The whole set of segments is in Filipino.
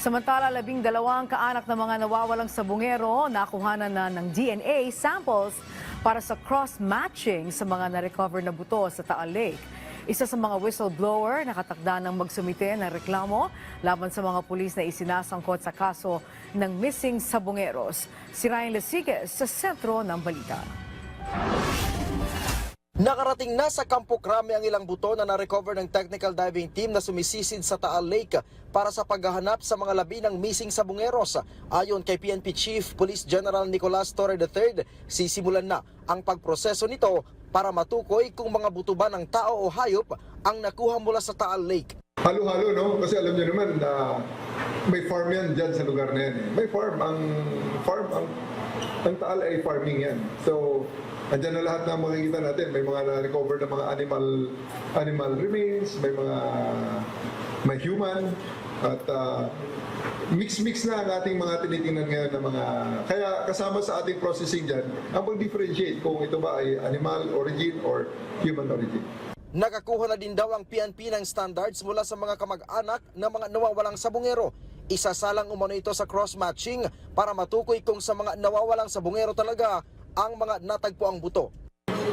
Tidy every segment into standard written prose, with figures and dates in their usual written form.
Samantala, 12 kaanak ng mga nawawalang sabungero nakuhanan na ng DNA samples para sa cross-matching sa mga na-recover na buto sa Taal Lake. Isa sa mga whistleblower nakatakda ng magsumite ng reklamo laban sa mga pulis na isinasangkot sa kaso ng missing sabungeros. Si Ryan Lesiques sa sentro ng balita. Nakarating na sa Campo Crame ang ilang buto na na-recover ng technical diving team na sumisisid sa Taal Lake para sa paghahanap sa mga labi ng missing sabungeros. Ayon kay PNP Chief Police General Nicolas Torre III, sisimulan na ang pagproseso nito para matukoy kung mga buto ba ng tao o hayop ang nakuha mula sa Taal Lake. Halo-halo, no? Kasi alam niyo naman na may farm yan dyan sa lugar na yan. May farm. Ang Taal ay farming yan. So, andyan na lahat na makikita natin. May mga na-recover na mga animal remains, may human, at mix-mix na ang ating mga tinitingnan ngayon na mga... Kaya kasama sa ating processing dyan, ang pag-differentiate kung ito ba ay animal origin or human origin. Nakakuha na din daw ang PNP ng standards mula sa mga kamag-anak ng mga nawawalang sabungero. Isasalang umano ito sa cross-matching para matukoy kung sa mga nawawalang sabungero talaga ang mga natagpo ang buto.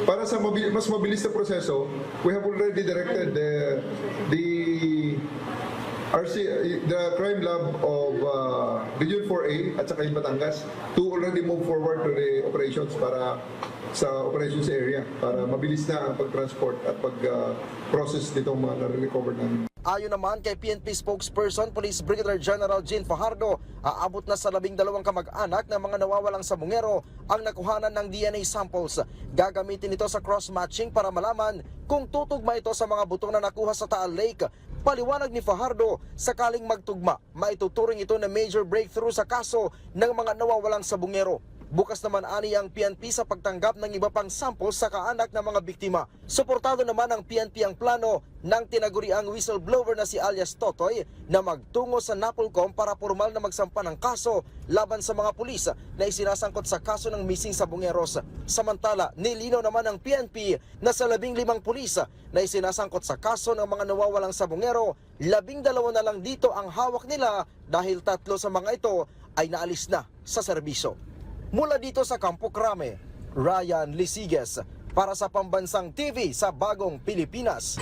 Para sa mas mabilis na proseso, we have already directed the crime lab of Region 4A at saka in Batangas to already move forward to the operations para sa operations area para mabilis na ang pag-transport at pag-process nitong mga nare-recover namin. Ayon naman kay PNP spokesperson Police Brigadier General Jean Fajardo, aabot na sa 12 kamag-anak ng mga nawawalang sabungero ang nakuhanan ng DNA samples. Gagamitin ito sa cross-matching para malaman kung tutugma ito sa mga buto na nakuha sa Taal Lake. Paliwanag ni Fajardo, sakaling magtugma, maituturing ito na major breakthrough sa kaso ng mga nawawalang sabungero. Bukas naman ani ang PNP sa pagtanggap ng iba pang samples sa kaanak ng mga biktima. Suportado naman ng PNP ang plano ng tinaguriang whistleblower na si alias Totoy na magtungo sa NAPOLCOM para formal na magsampa ng kaso laban sa mga pulis na isinasangkot sa kaso ng missing sabungeros. Samantala, nilinaw naman ng PNP na sa 15 pulis na isinasangkot sa kaso ng mga nawawalang sabungero, 12 na lang dito ang hawak nila dahil 3 sa mga ito ay naalis na sa serbisyo. Mula dito sa Campo Crame, Ryan Lesiques para sa Pambansang TV sa Bagong Pilipinas.